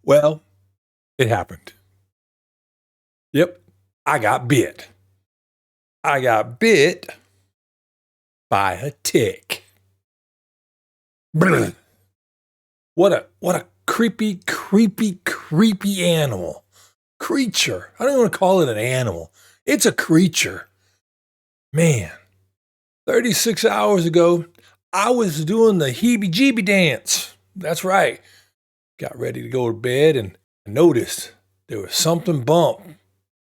Well, it happened. Yep, I got bit. I got bit by a tick. Brr. What a creepy animal. Creature. I don't even want to call it an animal. It's a creature. Man, 36 hours ago, I was doing the heebie-jeebie dance. That's right. Got ready to go to bed and I noticed there was something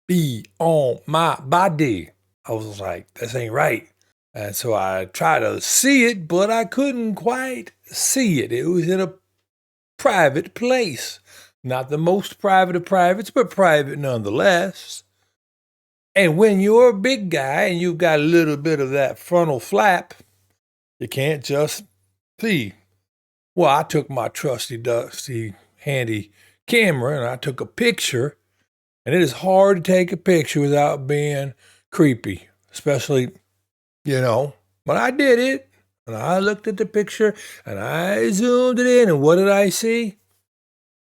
be on my body. I was like, this ain't right. And so I tried to see it, but I couldn't quite see it. It was in a private place. Not the most private of privates, but private nonetheless. And when you're a big guy and you've got a little bit of that frontal flap, you can't just see. Well, I took my trusty, dusty, handy camera and I took a picture. And it is hard to take a picture without being creepy, especially, but I did it. And I looked at the picture and I zoomed it in. And what did I see?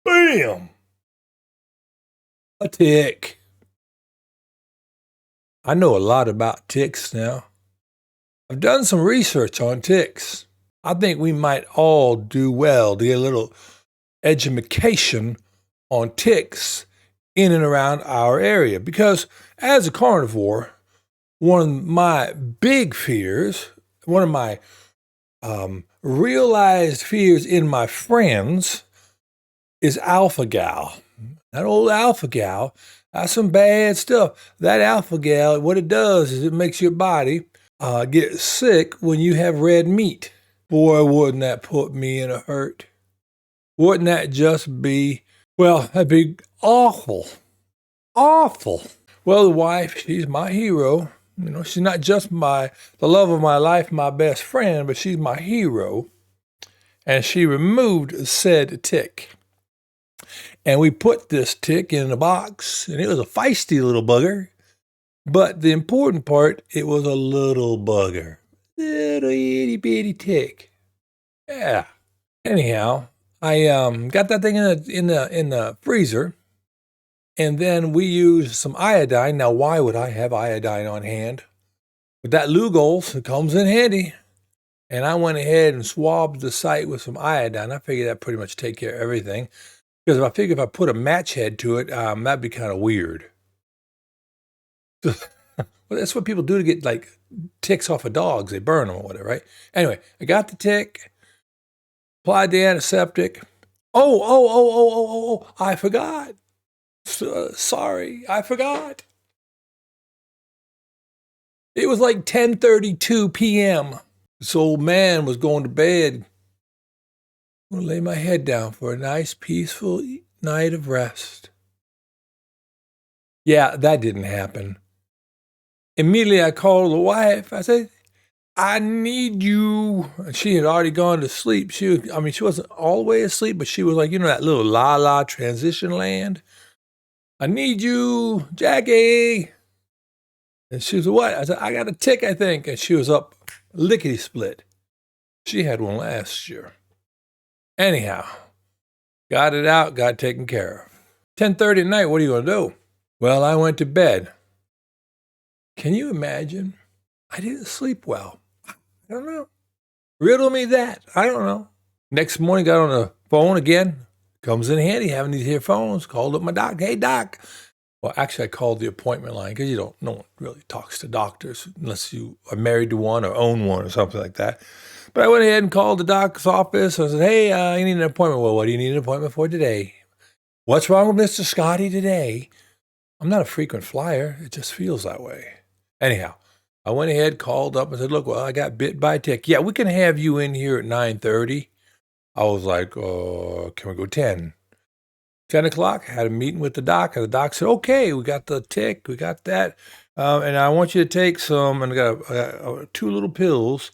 Bam! A tick. I know a lot about ticks now. I've done some research on ticks. I think we might all do well to get a little education on ticks in and around our area. Because as a carnivore, one of my big fears, one of my realized fears in my friends is alpha gal. That old alpha gal, that's some bad stuff. That alpha gal, what it does is it makes your body get sick when you have red meat. Boy, wouldn't that put me in a hurt? Wouldn't that just be, well, that'd be awful. Awful. Well, the wife, she's my hero. She's not just the love of my life, my best friend, but she's my hero. And she removed said tick. And we put this tick in a box, and it was a feisty little bugger. But the important part, it was a little bugger. Little itty bitty tick. Yeah. Anyhow, I got that thing in the freezer. And then we used some iodine. Now, why would I have iodine on hand? But that Lugol's, it comes in handy. And I went ahead and swabbed the site with some iodine. I figured that pretty much take care of everything. Because I figured if I put a match head to it, that'd be kind of weird. Well, that's what people do to get like ticks off of dogs. They burn them or whatever, right? Anyway, I got the tick, applied the antiseptic. Oh, I forgot. Sorry, I forgot. It was like 10:32 p.m. This old man was going to bed. I'm going to lay my head down for a nice, peaceful night of rest. Yeah, that didn't happen. Immediately, I called the wife. I said, I need you. She had already gone to sleep. She wasn't all the way asleep, but she was like, that little la-la transition land. I need you, Jackie. And she was, what? I said, I got a tick, I think. And she was up lickety-split. She had one last year. Anyhow, got it out, got taken care of. 10:30 at night, what are you going to do? Well, I went to bed. Can you imagine? I didn't sleep well. I don't know. Riddle me that. I don't know. Next morning, got on the phone again. Comes in handy having these here phones. Called up my doc. Hey, doc. Well, actually, I called the appointment line because no one really talks to doctors unless you are married to one or own one or something like that. But I went ahead and called the doc's office. I said, hey, you need an appointment. Well, what do you need an appointment for today? What's wrong with Mr. Scotty today? I'm not a frequent flyer. It just feels that way. Anyhow, I went ahead, called up and said, look, I got bit by a tick. Yeah, we can have you in here at 9:30. I was like, can we go 10? 10 o'clock, I had a meeting with the doc, and the doc said, okay, we got the tick, we got that, and I want you to take some, and I got 2 little pills.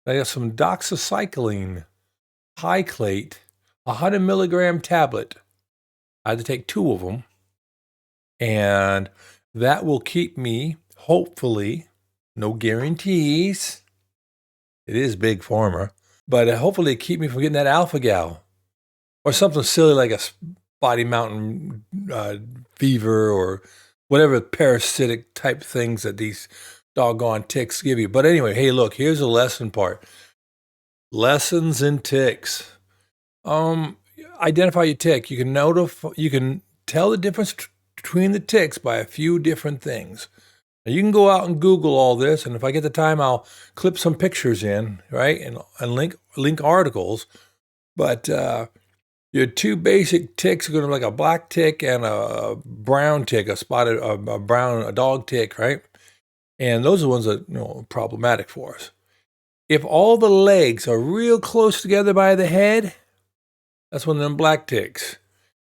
I got some doxycycline, Hyclate, 100 milligram tablet. I had to take 2 of them, and that will keep me, hopefully, no guarantees, it is big pharma, but hopefully keep me from getting that alpha gal, or something silly like a body mountain fever or whatever parasitic type things that these doggone ticks give you. But anyway, hey, look, here's the lesson part. Lessons in ticks. Identify your tick. You can tell the difference between the ticks by a few different things. Now you can go out and Google all this, and if I get the time, I'll clip some pictures in, right, and link articles. But your two basic ticks are going to be like a black tick and a brown tick, a dog tick, right? And those are the ones that are problematic for us. If all the legs are real close together by the head, that's one of them black ticks.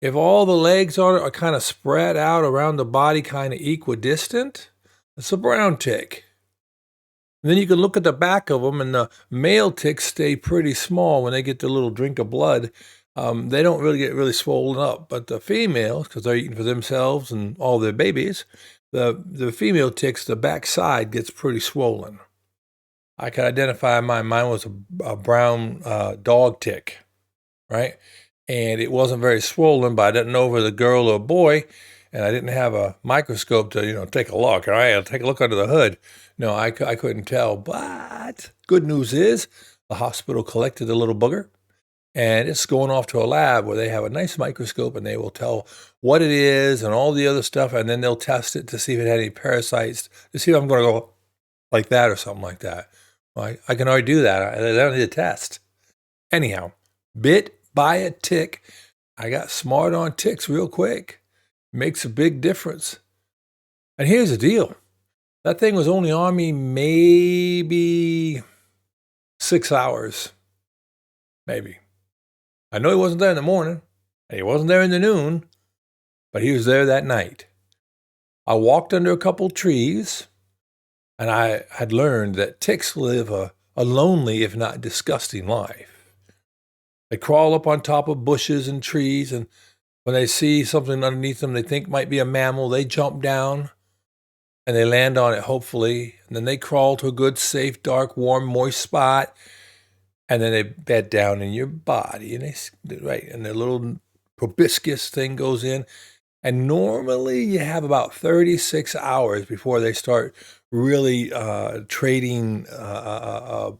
If all the legs are kind of spread out around the body, kind of equidistant, it's a brown tick. And then you can look at the back of them, and the male ticks stay pretty small when they get their little drink of blood. They don't really get really swollen up. But the females, because they're eating for themselves and all their babies, the female ticks, the back side gets pretty swollen. I could identify mine. Mine was a brown dog tick, right? And it wasn't very swollen, but I didn't know if it was a girl or a boy, and I didn't have a microscope to, take a look. All right, I'll take a look under the hood. No, I couldn't tell. But good news is the hospital collected the little booger, and it's going off to a lab where they have a nice microscope, and they will tell what it is and all the other stuff, and then they'll test it to see if it had any parasites, to see if I'm going to go like that or something like that. Well, I can already do that. I don't need a test. Anyhow, bit by a tick. I got smart on ticks real quick. Makes a big difference. And here's the deal. That thing was only on me maybe 6 hours. Maybe. I know he wasn't there in the morning, and he wasn't there in the noon, but he was there that night. I walked under a couple trees, and I had learned that ticks live a lonely, if not disgusting, life. They crawl up on top of bushes and trees, and when they see something underneath them they think might be a mammal, they jump down, and they land on it, hopefully. And then they crawl to a good, safe, dark, warm, moist spot, and then they bed down in your body, and and their little proboscis thing goes in. And normally you have about 36 hours before they start really trading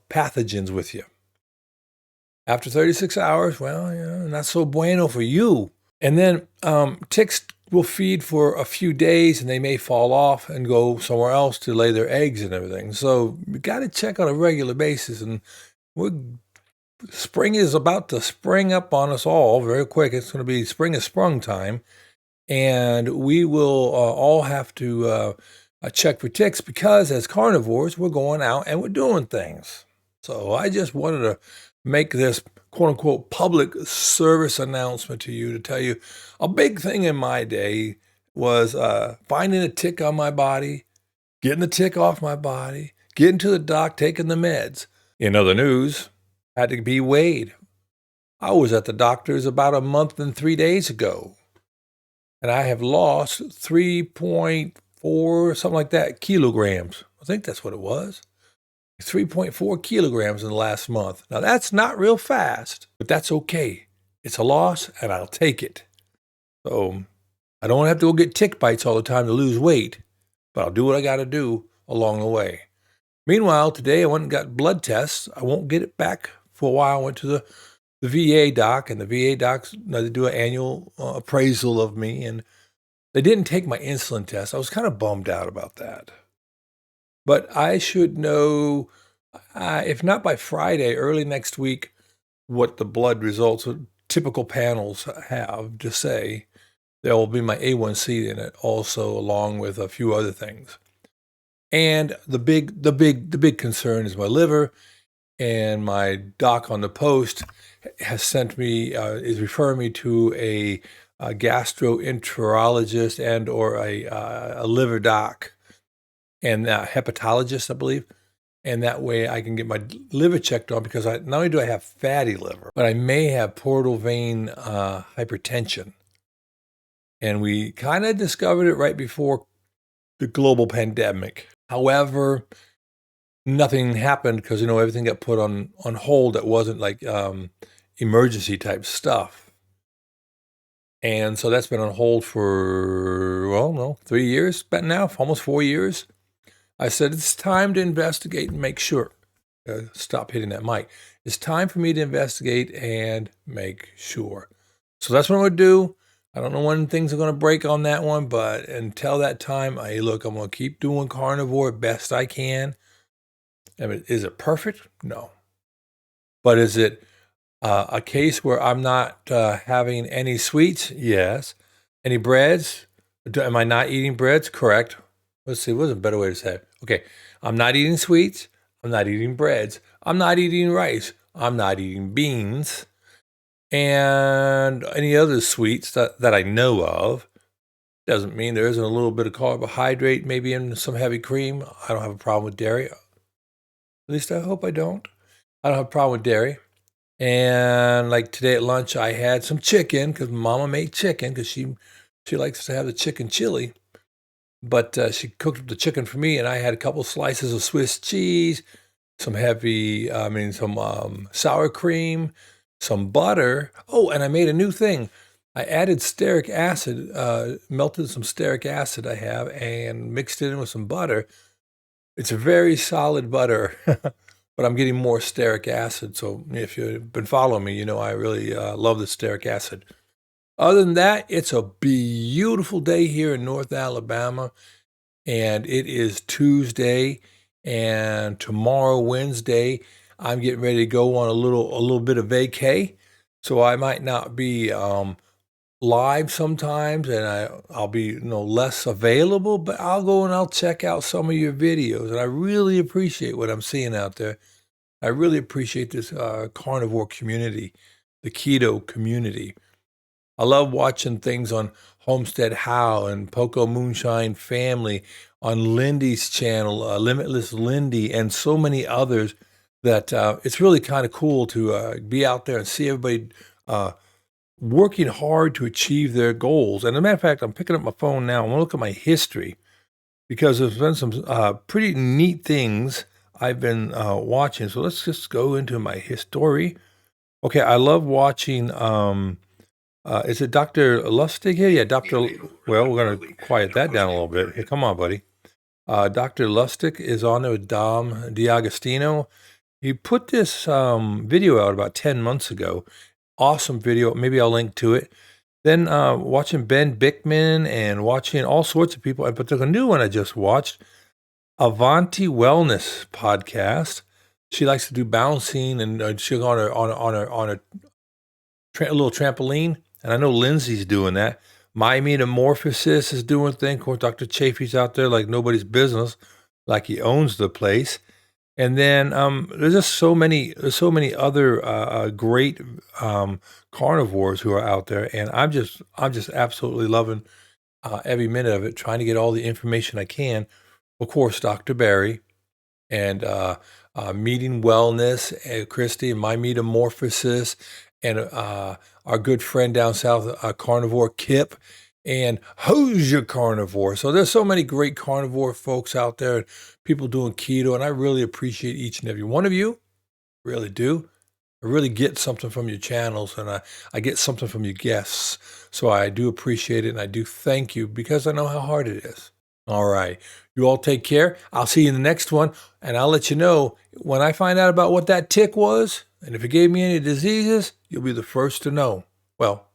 pathogens with you. After 36 hours, well, not so bueno for you. And then ticks will feed for a few days, and they may fall off and go somewhere else to lay their eggs and everything. So you got to check on a regular basis. And spring is about to spring up on us all very quick. It's going to be spring is sprung time. And we will all have to check for ticks, because as carnivores, we're going out and we're doing things. So I just wanted to make this quote-unquote public service announcement to you, to tell you a big thing in my day was finding a tick on my body, getting the tick off my body, getting to the doc, taking the meds. In other news, I had to be weighed. I was at the doctor's about a month and 3 days ago, and I have lost 3.4, something like that, kilograms. I think that's what it was. 3.4 kilograms in the last month. Now, that's not real fast, but that's okay. It's a loss, and I'll take it. So I don't have to go get tick bites all the time to lose weight, but I'll do what I got to do along the way. Meanwhile, today I went and got blood tests. I won't get it back for a while. I went to the VA doc, and the VA docs, they do an annual appraisal of me, and they didn't take my insulin test. I was kind of bummed out about that. But I should know, if not by Friday, early next week, what the blood results, typical panels have to say. There will be my A1C in it also, along with a few other things. And the big concern is my liver, and my doc on the post has sent me, is referring me to a gastroenterologist and or a liver doc, and hepatologist, I believe. And that way I can get my liver checked on, because not only do I have fatty liver, but I may have portal vein hypertension. And we kind of discovered it right before the global pandemic. However, nothing happened because, everything got put on hold. That wasn't like emergency type stuff. And so that's been on hold for, well, no, 3 years, but now almost 4 years. I said, it's time to investigate and make sure. Stop hitting that mic. It's time for me to investigate and make sure. So that's what I'm going to do. I don't know when things are going to break on that one, but until that time, look, I'm going to keep doing carnivore best I can. I mean, is it perfect? No. But is it a case where I'm not having any sweets? Yes. Any breads? Am I not eating breads? Correct. Let's see, what's a better way to say it? Okay, I'm not eating sweets. I'm not eating breads. I'm not eating rice. I'm not eating beans. And any other sweets that I know of. Doesn't mean there isn't a little bit of carbohydrate, maybe in some heavy cream. I don't have a problem with dairy. At least I hope I don't. I don't have a problem with dairy. And like today at lunch, I had some chicken because Mama made chicken because she likes to have the chicken chili. But she cooked up the chicken for me, and I had a couple slices of Swiss cheese, some sour cream, some butter. Oh, and I made a new thing. I added stearic acid, melted some stearic acid I have, and mixed it in with some butter. It's a very solid butter, but I'm getting more stearic acid. So if you've been following me, you know I really love the stearic acid. Other than that, it's a beautiful day here in North Alabama, and it is Tuesday, and tomorrow, Wednesday, I'm getting ready to go on a little bit of vacay, so I might not be live sometimes, and I'll be less available, but I'll go and I'll check out some of your videos, and I really appreciate what I'm seeing out there. I really appreciate this carnivore community, the keto community. I love watching things on Homestead How and Poco Moonshine Family, on Lindy's channel, Limitless Lindy, and so many others that it's really kind of cool to be out there and see everybody working hard to achieve their goals. And as a matter of fact, I'm picking up my phone now. I'm going to look at my history because there's been some pretty neat things I've been watching. So let's just go into my history. Okay, I love watching, is it Dr. Lustig here? Yeah, well, we're going to quiet that down a little bit. Here, come on, buddy. Dr. Lustig is on there with Dom D'Agostino. He put this video out about 10 months ago. Awesome video. Maybe I'll link to it. Then watching Ben Bickman and watching all sorts of people. But there's a new one I just watched, Avanti Wellness podcast. She likes to do bouncing, and she'll go on a little trampoline. And I know Lindsay's doing that. My Metamorphosis is doing things. Of course, Dr. Chafee's out there like nobody's business, like he owns the place. And then there's just so many other great carnivores who are out there, and I'm just absolutely loving every minute of it, trying to get all the information I can. Of course, Dr. Barry and Meeting Wellness, and Christy, and My Metamorphosis, and our good friend down south, Carnivore Kip, and Who's Your Carnivore? So there's so many great carnivore folks out there, people doing keto, and I really appreciate each and every one of you. Really do. I really get something from your channels, and I get something from your guests. So I do appreciate it, and I do thank you because I know how hard it is. All right. You all take care. I'll see you in the next one, and I'll let you know when I find out about what that tick was, and if it gave me any diseases, you'll be the first to know. Well,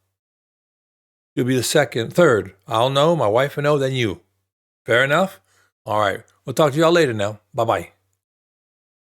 you'll be the second, third. I'll know, my wife will know, then you. Fair enough? All right. We'll talk to y'all later now. Bye-bye.